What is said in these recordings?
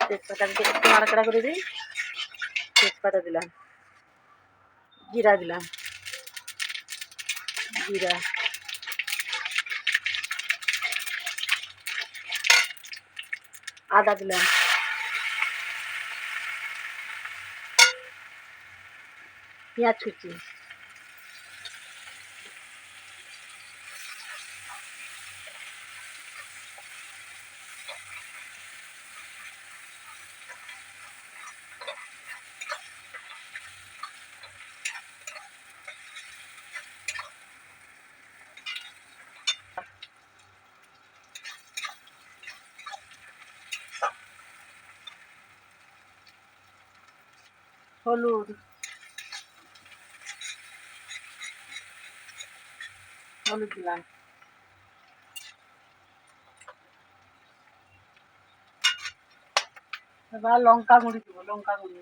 তেজপাতা একটু নাড়াচাড়া করে দিই। তেজপাতা দিলাম, জিরা দিলাম, জিরা, আদা দিলাম, পেঁয়াজ কুচি, হলুদ, হলুদ দিলাম, এবার লঙ্কা গুঁড়ি দেবো, লঙ্কা গুঁড়ি,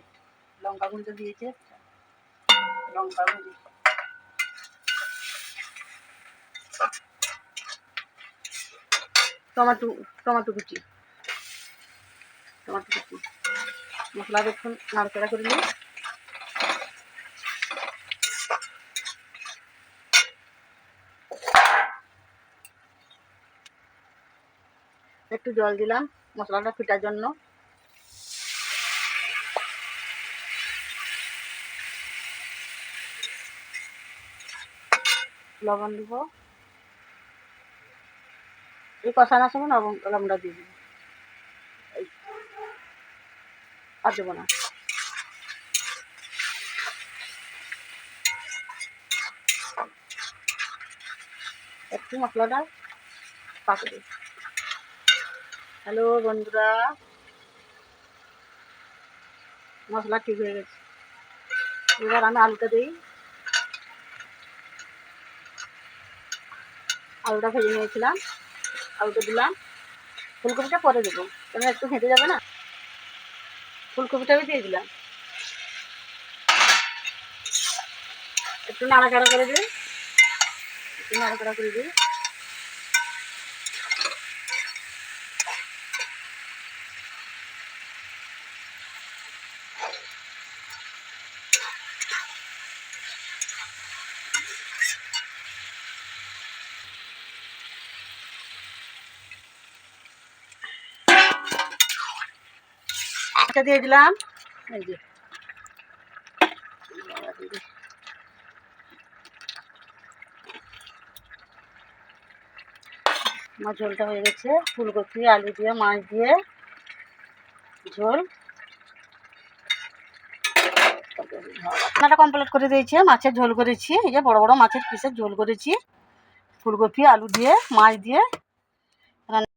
লঙ্কা গুঁড়িটা দিয়েছে, লঙ্কা গুঁড়ি, টমেটো, টমেটো কুচি, টমেটো কুচি, মশলা দেখুন নাড়াচাড়া করে নিই। একটু জল দিলাম মশলাটা ফোটার জন্য। লবণ দিব, এই কষানোর সময় লবণটা দিয়ে দিব, আর দেবো না। একটু মশলাটা পাকে দিই। হ্যালো বন্ধুরা, মশলা ঠিক হয়ে গেছে। এবার আমি আলুটা দিই, আলুটা ভেজে নিয়েছিলাম, আলুটা দিলাম। ফুলকপিটা পরে দেবো, কেন একটু হেঁটে যাবে না। ফুলকপিটা আমি দিয়ে দিলাম, একটু নাড়াচাড়া করে দিই, একটু নাড়াচাড়া করে দিই। আটা দিয়ে দিলাম, এই যে আমার ঝোলটা হয়ে গেছে। ফুলকপি আলু দিয়ে মাছ দিয়ে ঝোল রান্নাটা কমপ্লিট করে দিয়েছি। মাছের ঝোল করেছি, এই যে বড় বড় মাছের পিসের ঝোল করেছি, ফুলকপি আলু দিয়ে মাছ দিয়ে।